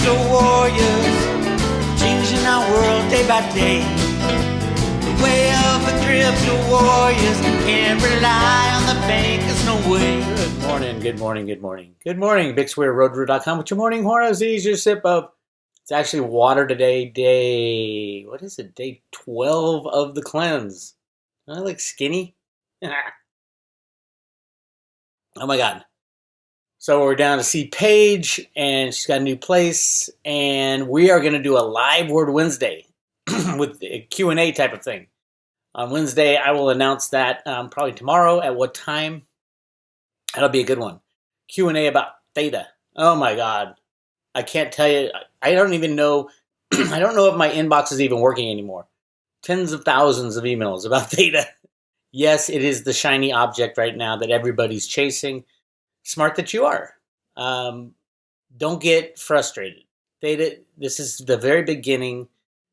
crypto warriors, changing our world day by day. The way of the crypto warriors, can't rely on the bankers, no way. Good morning, good morning, good morning. Good morning, Bix Weir, roadroo.com with your morning horns. Easier sip of, it's actually water today, day 12 of the cleanse. I look skinny. Oh my God. So we're down to see Paige, and she's got a new place, and we are going to do a live word Wednesday with a Q&A type of thing. On Wednesday, I will announce that probably tomorrow at what time. That'll be a good one. Q&A about Theta. Oh my God. I can't tell you. I don't even know. I don't know if my inbox is even working anymore. Tens of thousands of emails about Theta. Yes, it is the shiny object right now that everybody's chasing. Smart that you are. Don't get frustrated. Theta, this is the very beginning.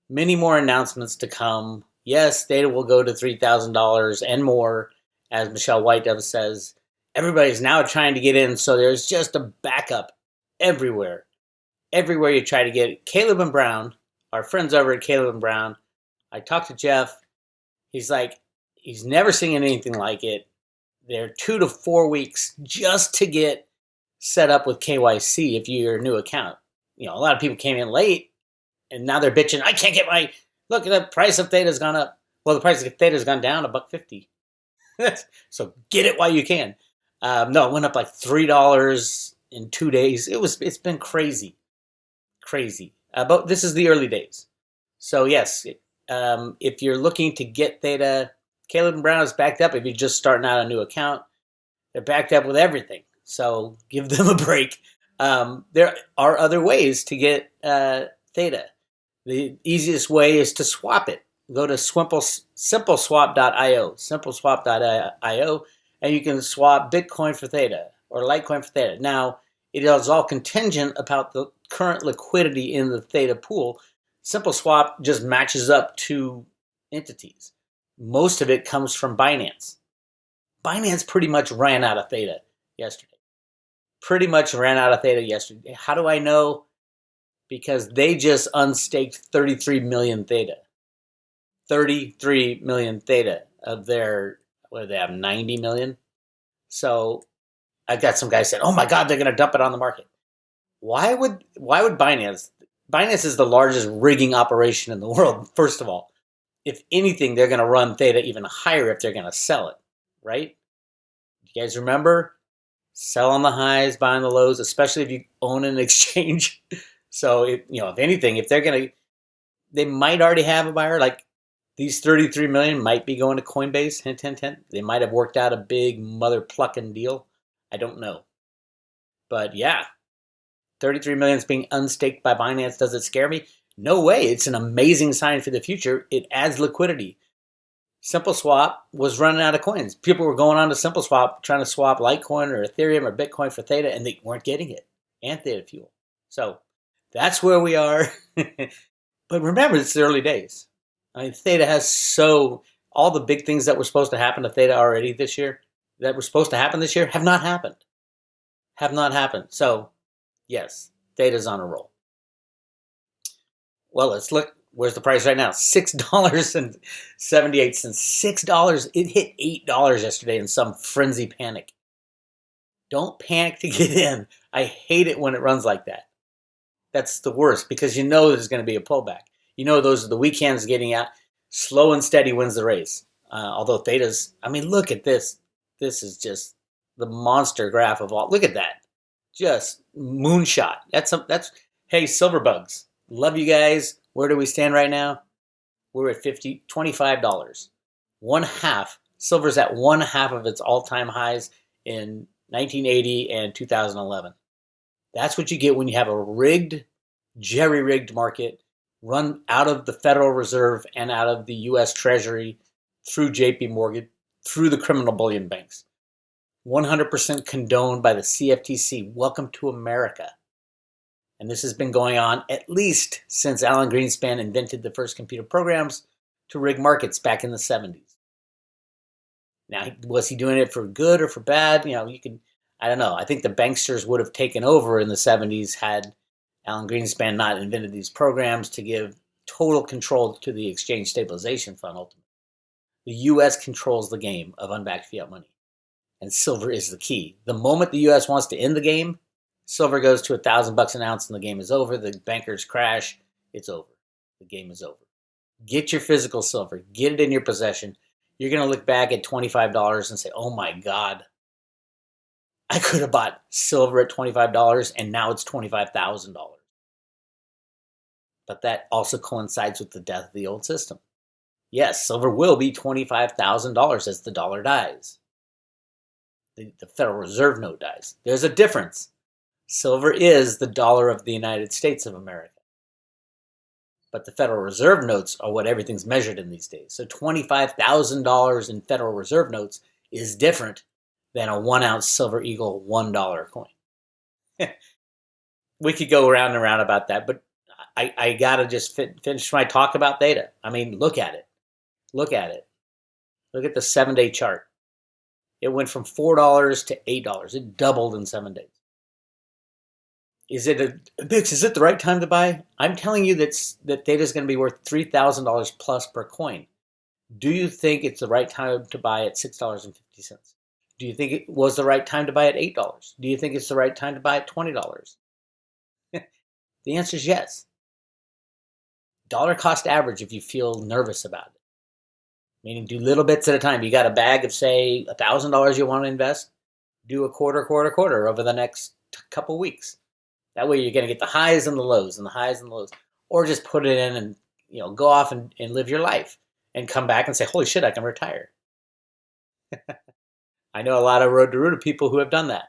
Many more announcements to come. Yes, Theta will go to $3,000 and more, as Michelle White says. Everybody's now trying to get in, so there's just a backup everywhere. Everywhere you try to get it. Caleb and Brown, our friends over at Caleb and Brown, I talked to Jeff. He's like, he's never seen anything like it. They're 2 to 4 weeks just to get set up with KYC if you're a new account. You know, a lot of people came in late, and now they're bitching, I can't get my, look, the price of Theta's gone up. Well, the price of Theta's gone down $1.50. So get it while you can. No, it went up like $3 in 2 days. It's been crazy. But this is the early days. So yes, if you're looking to get Theta, Caleb and Brown is backed up. If you're just starting out a new account, they're backed up with everything. So give them a break. There are other ways to get Theta. The easiest way is to swap it. Go to simpleswap.io, simpleswap.io, and you can swap Bitcoin for Theta or Litecoin for Theta. Now, it is all contingent about the current liquidity in the Theta pool. SimpleSwap just matches up two entities. Most of it comes from Binance. Binance pretty much ran out of Theta yesterday. How do I know? Because they just unstaked 33 million Theta. 33 million Theta of their, what do they have, 90 million? So I got some guys saying, oh my God, they're going to dump it on the market. Why would Binance? Binance is the largest rigging operation in the world, first of all. If anything, they're going to run Theta even higher if they're going to sell it, right? You guys remember? Sell on the highs, buy on the lows, especially if you own an exchange. So, if anything, if they're going to, they might already have a buyer. Like these 33 million might be going to Coinbase, hint, hint, hint. They might have worked out a big mother plucking deal. I don't know. But yeah, 33 million is being unstaked by Binance. Does it scare me? No way. It's an amazing sign for the future. It adds liquidity. SimpleSwap was running out of coins. People were going on to SimpleSwap trying to swap Litecoin or Ethereum or Bitcoin for Theta, and they weren't getting it. And Theta Fuel. So that's where we are. But remember, it's the early days. I mean, Theta has all the big things that were supposed to happen to Theta already this year, that were supposed to happen this year, have not happened. So, yes, Theta's on a roll. Well, let's look. Where's the price right now? $6.78. $6. It hit $8 yesterday in some frenzy panic. Don't panic to get in. I hate it when it runs like that. That's the worst because you know there's going to be a pullback. You know those are the weekends getting out. Slow and steady wins the race. Although Theta's, I mean, look at this. This is just the monster graph of all. Look at that. Just moonshot. That's hey, Silverbugs. Love you guys. Where do we stand right now? We're at $25. One half. Silver's at one half of its all-time highs in 1980 and 2011. That's what you get when you have a jerry-rigged market run out of the Federal Reserve and out of the U.S. Treasury through JP Morgan, through the criminal bullion banks. 100% condoned by the CFTC. Welcome to America. And this has been going on at least since Alan Greenspan invented the first computer programs to rig markets back in the 70s. Now, was he doing it for good or for bad? I don't know. I think the banksters would have taken over in the 70s had Alan Greenspan not invented these programs to give total control to the exchange stabilization fund ultimately. The U.S. controls the game of unbacked fiat money, and silver is the key. The moment the U.S. wants to end the game, silver goes to $1,000 an ounce and the game is over. The bankers crash. It's over. The game is over. Get your physical silver. Get it in your possession. You're going to look back at $25 and say, oh my God, I could have bought silver at $25 and now it's $25,000. But that also coincides with the death of the old system. Yes, silver will be $25,000 as the dollar dies. The Federal Reserve note dies. There's a difference. Silver is the dollar of the United States of America. But the Federal Reserve notes are what everything's measured in these days. So $25,000 in Federal Reserve notes is different than a 1-ounce Silver Eagle $1 coin. We could go around and around about that, but I got to just finish my talk about Theta. I mean, look at it. Look at it. Look at the 7-day chart. It went from $4 to $8. It doubled in 7 days. Is it Bix, is it the right time to buy? I'm telling you that Theta is going to be worth $3,000 plus per coin. Do you think it's the right time to buy at $6.50? Do you think it was the right time to buy at $8? Do you think it's the right time to buy at $20? The answer is yes. Dollar cost average if you feel nervous about it. Meaning do little bits at a time. You got a bag of, say, $1,000 you want to invest. Do a quarter over the next couple weeks. That way you're going to get the highs and the lows and the highs and the lows. Or just put it in and go off and live your life. And come back and say, holy shit, I can retire. I know a lot of Road to Ruta people who have done that.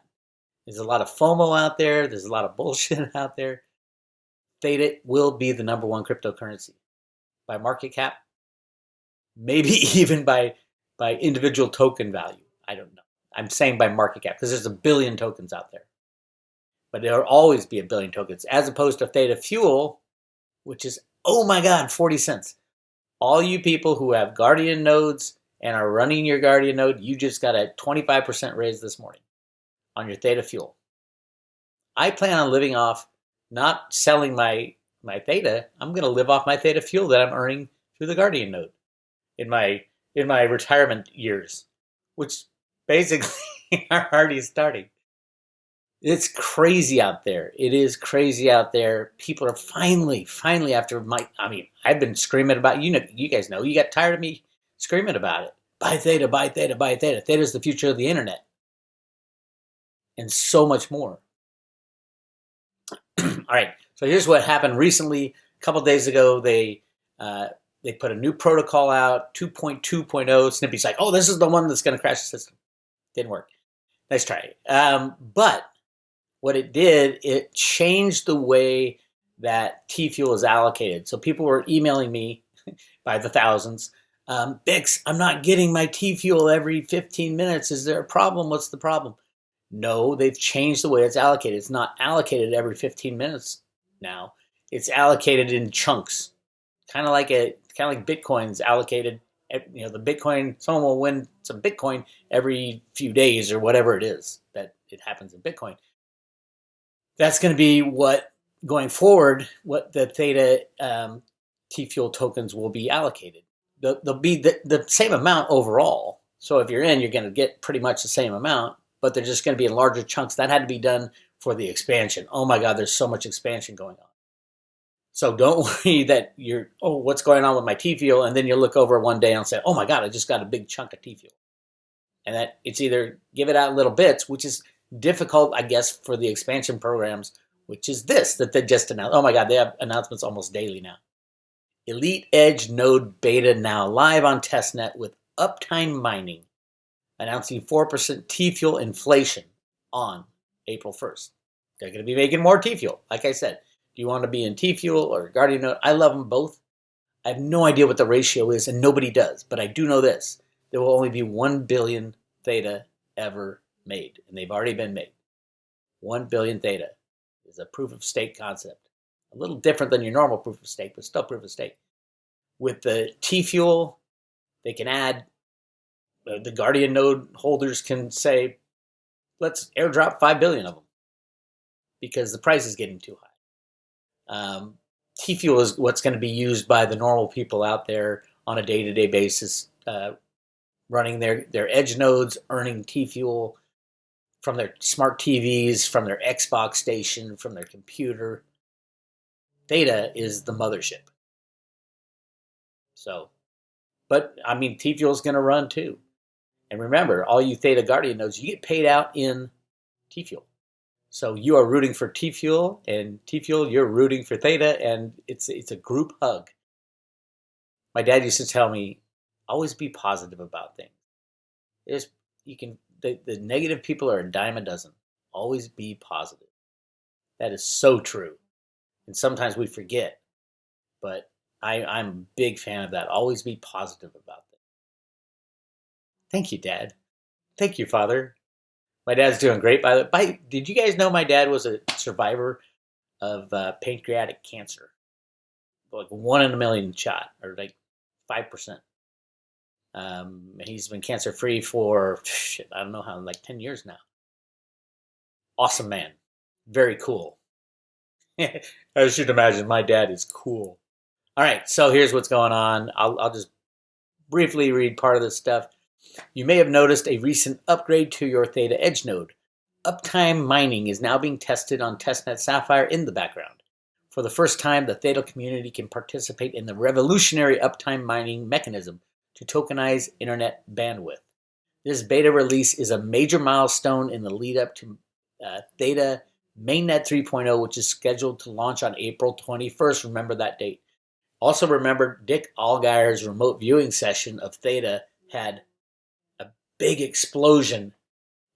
There's a lot of FOMO out there. There's a lot of bullshit out there. Theta will be the number one cryptocurrency. By market cap. Maybe even by individual token value. I don't know. I'm saying by market cap because there's 1 billion tokens out there. But there will always be 1 billion tokens as opposed to Theta Fuel, which is, oh my God, 40 cents. All you people who have Guardian nodes and are running your Guardian node, you just got a 25% raise this morning on your Theta Fuel. I plan on living off, not selling my Theta. I'm going to live off my Theta Fuel that I'm earning through the Guardian node in my retirement years, which basically are already starting. It's crazy out there. It is crazy out there. People are finally after I've been screaming about, you guys know, you got tired of me screaming about it. Buy Theta, buy Theta, buy Theta. Theta is the future of the internet. And so much more. All right. So here's what happened recently. A couple days ago, they put a new protocol out, 2.2.0. Snippy's like, oh, this is the one that's going to crash the system. Didn't work. Nice try. But what it did, it changed the way that T-Fuel is allocated. So people were emailing me by the thousands. Bix, I'm not getting my T-Fuel every 15 minutes. Is there a problem? What's the problem? No, they've changed the way it's allocated. It's not allocated every 15 minutes now. It's allocated in chunks. Kind of like Bitcoin's allocated. The Bitcoin, someone will win some Bitcoin every few days or whatever it is that it happens in Bitcoin. That's going to be what, going forward, what the Theta T-Fuel tokens will be allocated. They'll be the same amount overall. So if you're in, you're going to get pretty much the same amount, but they're just going to be in larger chunks. That had to be done for the expansion. Oh my God, there's so much expansion going on. So don't worry that what's going on with my T-Fuel? And then you look over one day and say, oh my God, I just got a big chunk of T-Fuel. And that it's either give it out in little bits, which is difficult, I guess, for the expansion programs, which is this that they just announced. Oh my God, they have announcements almost daily now. Elite Edge Node Beta now live on testnet with Uptime Mining, announcing 4% T-Fuel inflation on April 1st. They're going to be making more T-Fuel. Like I said, do you want to be in T-Fuel or Guardian Node? I love them both. I have no idea what the ratio is, and nobody does. But I do know this. There will only be 1 billion Theta ever made, and they've already been made. 1 billion Theta is a proof of stake concept. A little different than your normal proof of stake, but still proof of stake. With the T-Fuel, they can add, the Guardian node holders can say, let's airdrop 5 billion of them because the price is getting too high. T fuel is what's going to be used by the normal people out there on a day-to-day basis, running their edge nodes, earning T fuel from their smart TVs, from their Xbox station, from their computer. Theta is the mothership. So, but I mean, T fuel is going to run too. And remember, all you Theta Guardian nodes, you get paid out in T fuel. So you are rooting for T fuel, and T fuel, you're rooting for Theta, and it's a group hug. My dad used to tell me, always be positive about things. The negative people are a dime a dozen. Always be positive. That is so true. And sometimes we forget, but I'm a big fan of that. Always be positive about things. Thank you, Dad. Thank you, Father. My dad's doing great. Did you guys know my dad was a survivor of pancreatic cancer? Like 1 in a million shot, or like 5%. He's been cancer free for I don't know how, like 10 years now. Awesome man, very cool. I should imagine my dad is cool. All right, so here's what's going on. I'll just briefly read part of this stuff. You may have noticed a recent upgrade to your Theta Edge node. Uptime mining is now being tested on testnet Sapphire in the background. For the first time, the Theta community can participate in the revolutionary uptime mining mechanism to tokenize internet bandwidth. This beta release is a major milestone in the lead up to Theta Mainnet 3.0, which is scheduled to launch on April 21st. Remember that date. Also remember, Dick Allgire's remote viewing session of Theta had a big explosion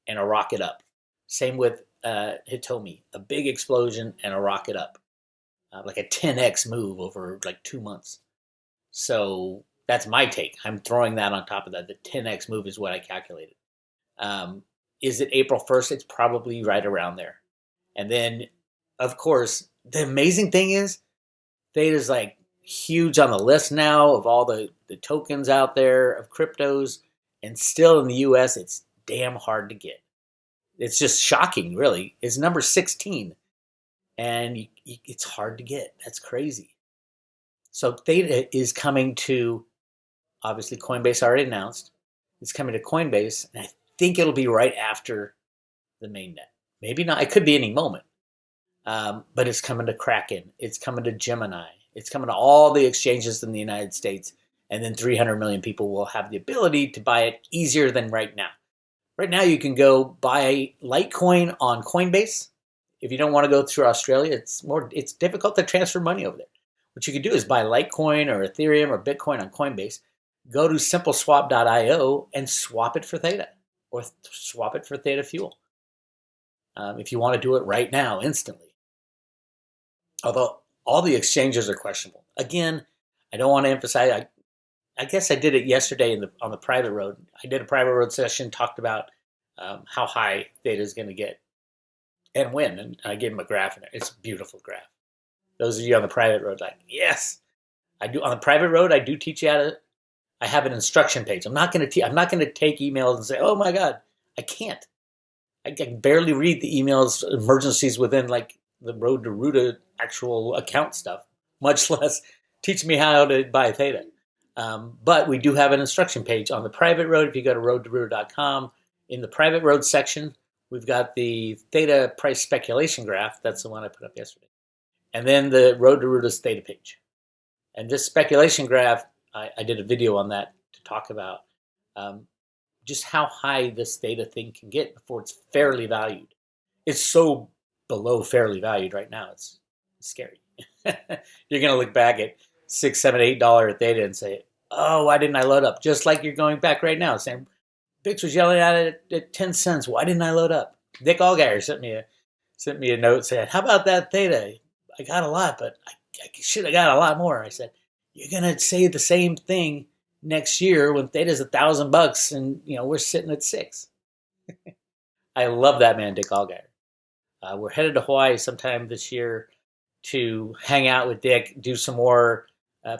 and a rocket up. Same with Hitomi, a big explosion and a rocket up. Like a 10x move over like 2 months. So that's my take. I'm throwing that on top of that. The 10x move is what I calculated. Is it April 1st? It's probably right around there. And then, of course, the amazing thing is Theta's like huge on the list now of all the tokens out there of cryptos. And still in the US, it's damn hard to get. It's just shocking, really. It's number 16. And it's hard to get. That's crazy. So Theta is coming to, obviously Coinbase already announced. It's coming to Coinbase, and I think it'll be right after the mainnet. Maybe not. It could be any moment. But it's coming to Kraken. It's coming to Gemini. It's coming to all the exchanges in the United States. And then 300 million people will have the ability to buy it easier than right now. Right now, you can go buy Litecoin on Coinbase. If you don't want to go through Australia, it's difficult to transfer money over there. What you can do is buy Litecoin or Ethereum or Bitcoin on Coinbase. Go to simpleswap.io and swap it for Theta, or swap it for Theta Fuel. If you want to do it right now, instantly. Although all the exchanges are questionable. Again, I don't want to emphasize. I guess I did it yesterday on the private road. I did a private road session, talked about how high Theta is going to get and when, and I gave him a graph in there. It's a beautiful graph. Those of you on the private road, like, yes, I do. On the private road, I do teach you how to. I have an instruction page. I'm not going to take emails and say, oh my God, I can't. I can barely read the emails, emergencies within like the Road to Ruta actual account stuff, much less teach me how to buy Theta. But we do have an instruction page on the private road. If you go to roadtoruta.com, in the private road section, we've got the Theta price speculation graph. That's the one I put up yesterday. And then the Road to Ruta's Theta page. And this speculation graph, I did a video on that to talk about just how high this Theta thing can get before it's fairly valued. It's so below fairly valued right now. It's scary. You're going to look back at $6, $7, $8 Theta and say, oh, why didn't I load up? Just like you're going back right now saying, Bix was yelling at it at 10 cents. Why didn't I load up? Dick Allgire sent me a note saying, how about that Theta? I got a lot, but I should have got a lot more. I said, you're going to say the same thing next year when Theta's $1,000 and we're sitting at $6. I love that man, Dick Allgire. We're headed to Hawaii sometime this year to hang out with Dick, do some more,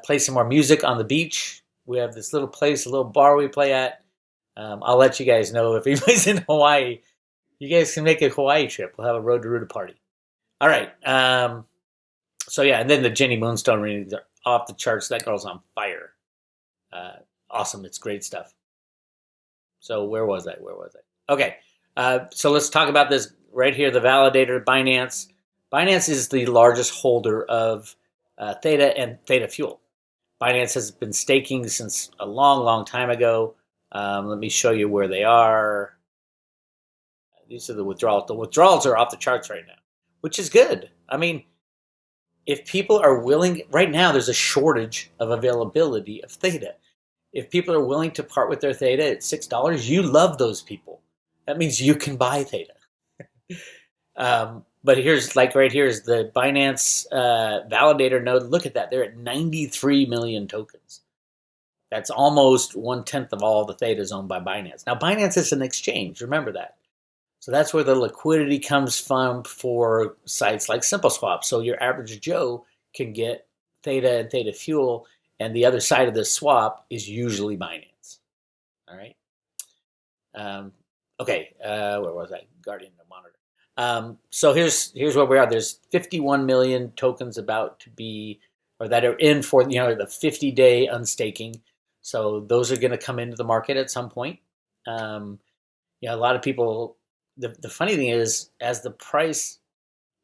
play some more music on the beach. We have this little place, a little bar we play at. I'll let you guys know if anybody's in Hawaii. You guys can make a Hawaii trip. We'll have a Road to Ruta party. All right. So yeah, and then the Jenny Moonstone readings are off the charts. That girl's on fire. Awesome. It's great stuff. So where was I? Okay. So let's talk about this right here. The validator, Binance. Binance is the largest holder of Theta and Theta Fuel. Binance has been staking since a long, long time ago. Let me show you where they are. These are the withdrawals. The withdrawals are off the charts right now, which is good. I mean, if people are willing, right now there's a shortage of availability of Theta. If people are willing to part with their Theta at $6, you love those people. That means you can buy Theta. But here's, like right here is the Binance validator node. Look at that. They're at 93 million tokens. That's almost 1/10 of all the Thetas owned by Binance. Now, Binance is an exchange. Remember that. So that's where the liquidity comes from for sites like SimpleSwap. So your average Joe can get Theta and Theta Fuel, and the other side of the swap is usually Binance. All right. Okay. Where was I? Guardian Monitor. So here's where we are. There's 51 million tokens about to be, or that are in for the 50-day unstaking. So those are going to come into the market at some point. A lot of people. The funny thing is, as the price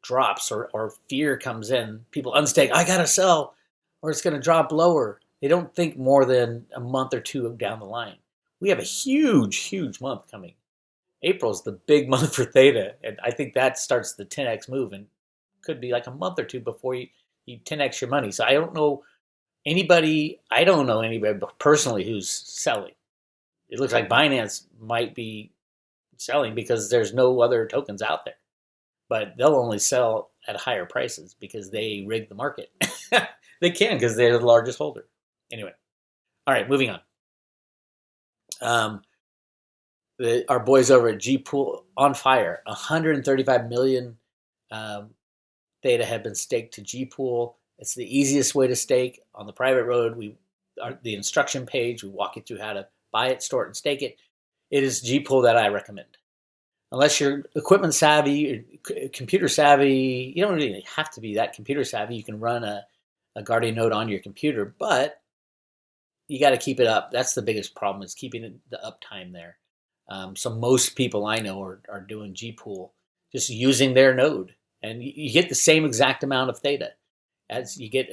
drops or fear comes in, people unstake. I gotta sell, or it's going to drop lower. They don't think more than a month or two down the line. We have a huge, huge month coming. April's the big month for Theta, and I think that starts the 10x move, and could be like a month or two before you 10x your money. So I don't know anybody personally who's selling. It looks like Binance might be selling because there's no other tokens out there, but they'll only sell at higher prices because they rig the market. They can because they're the largest holder. Anyway, all right, moving on. Our boys over at Gpool on fire. 135 million Theta have been staked to Gpool. It's the easiest way to stake on the private road. The instruction page, we walk you through how to buy it, store it, and stake it. It is Gpool that I recommend. Unless you're equipment savvy, computer savvy, you don't really have to be that computer savvy. You can run a Guardian node on your computer, but you got to keep it up. That's the biggest problem, is keeping the uptime there. So most people I know are doing Gpool, just using their node, and you get the same exact amount of Theta as you get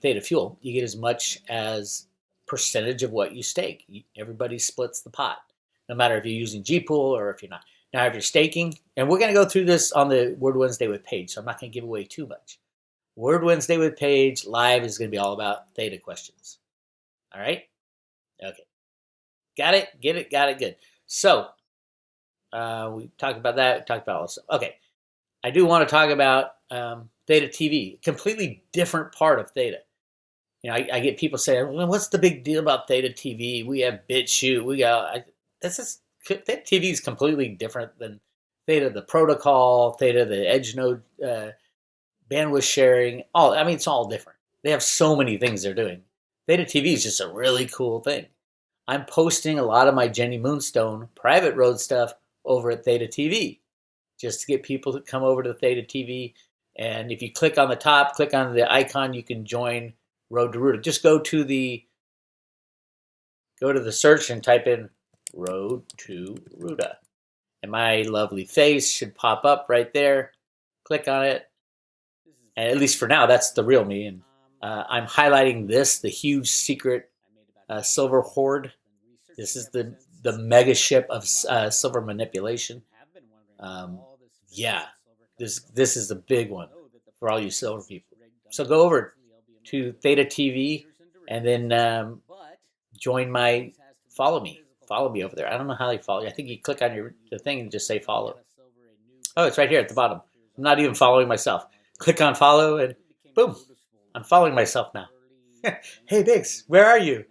Theta Fuel. You get as much as percentage of what you stake. Everybody splits the pot, no matter if you're using Gpool or if you're not. Now, if you're staking, and we're going to go through this on the Word Wednesday with Paige, so I'm not going to give away too much. Word Wednesday with Paige live is going to be all about Theta questions. All right? Okay. Got it? Get it? Got it? Good. So, we talked about that. We talked about all this stuff. Okay. I do want to talk about Theta TV, completely different part of Theta. I get people saying, well, what's the big deal about Theta TV? We have BitChute. Theta TV is completely different than Theta, the protocol, Theta, the edge node, bandwidth sharing. It's all different. They have so many things they're doing. Theta TV is just a really cool thing. I'm posting a lot of my Jenny Moonstone private road stuff over at Theta TV, just to get people to come over to Theta TV. And if you click on the top, click on the icon, you can join Road to Ruta. Just go to the search and type in Road to Ruta, and my lovely face should pop up right there. Click on it, and at least for now, that's the real me. And I'm highlighting the huge secret silver hoard. This is the mega ship of silver manipulation. This is the big one for all you silver people. So go over to Theta TV and then follow me. Follow me over there. I don't know how they follow you. I think you click on the thing and just say follow. Oh, it's right here at the bottom. I'm not even following myself. Click on follow and boom, I'm following myself now. Hey, Bix, where are you?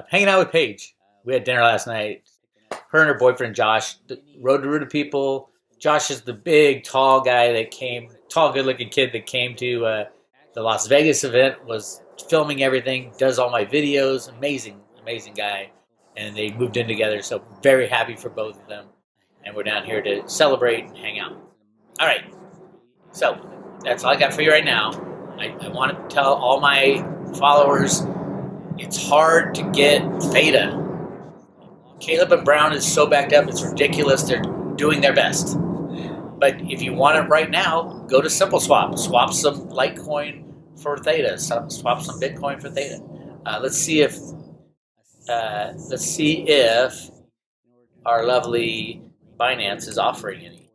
Hanging out with Paige. We had dinner last night. Her and her boyfriend, Josh, the Road to Ruta people. Josh is the big, tall guy tall, good-looking kid that came to the Las Vegas event, was filming everything, does all my videos. Amazing, amazing guy. And they moved in together, so very happy for both of them. And we're down here to celebrate and hang out. All right, so that's all I got for you right now. I want to tell all my followers, it's hard to get Theta. Caleb and Brown is so backed up, it's ridiculous. They're doing their best. But if you want it right now, go to SimpleSwap. Swap some Litecoin for Theta. Swap some Bitcoin for Theta. Let's see if our lovely Binance is offering any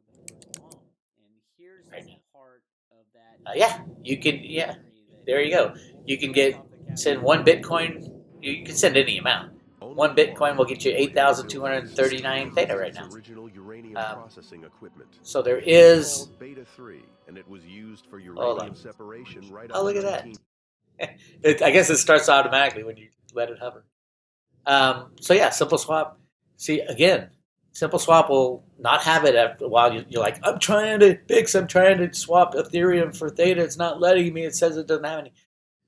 right now. Yeah, you can. Yeah, there you go. You can send 1 Bitcoin. You can send any amount. 1 Bitcoin will get you 8,239 Theta right now. So there is Beta 3, and it was used for hold uranium on. separation right Oh, up look at to that. I guess it starts automatically when you let it hover. So yeah, SimpleSwap. See, again, SimpleSwap will not have it after a while. You're like, I'm trying to swap Ethereum for Theta. It's not letting me. It says it doesn't have any.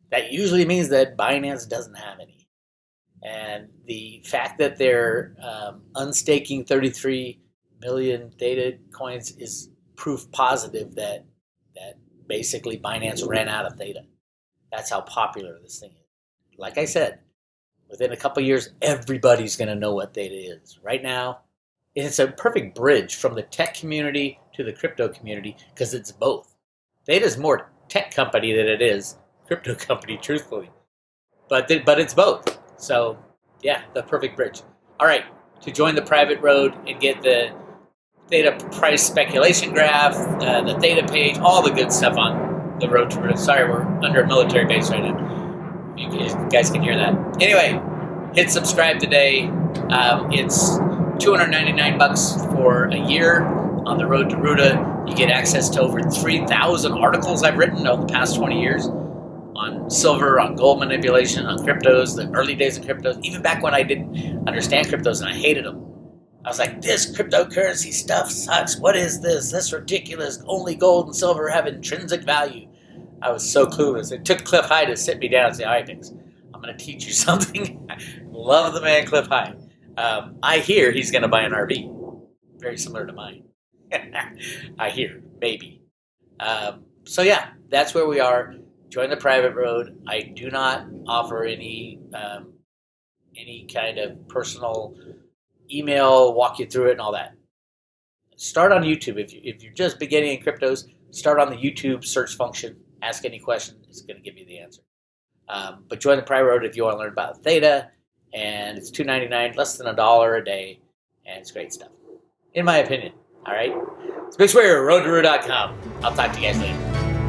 That usually means that Binance doesn't have any. And the fact that they're unstaking 33 million Theta coins is proof positive that basically Binance ran out of Theta. That's how popular this thing is. Like I said, within a couple of years, everybody's going to know what Theta is. Right now, it's a perfect bridge from the tech community to the crypto community because it's both. Theta is more tech company than it is crypto company, truthfully. But it's both. So, yeah, the perfect bridge. All right, to join the private road and get the Theta price speculation graph, the Theta page, all the good stuff on the road to. Sorry, we're under a military base right now. You guys can hear that. Anyway, hit subscribe today. It's $299 for a year on the road to Ruta. You get access to over 3,000 articles I've written over the past 20 years on silver, on gold manipulation, on cryptos, the early days of cryptos, even back when I didn't understand cryptos and I hated them. I was like, this cryptocurrency stuff sucks. What is this? That's ridiculous. Only gold and silver have intrinsic value. I was so clueless. It took Cliff High to sit me down and say, all right, Bix, I'm going to teach you something. Love the man Cliff High. I hear he's going to buy an RV. Very similar to mine. I hear, maybe. So yeah, that's where we are. Join the private road. I do not offer any kind of personal email, walk you through it and all that. Start on YouTube. If you're just beginning in cryptos, start on the YouTube search function. Ask any question. It's going to give you the answer. But join the private road if you want to learn about Theta. And it's $2.99, less than $1 a day. And it's great stuff, in my opinion. All right? It's Bix Weir, roadtoro.com. I'll talk to you guys later.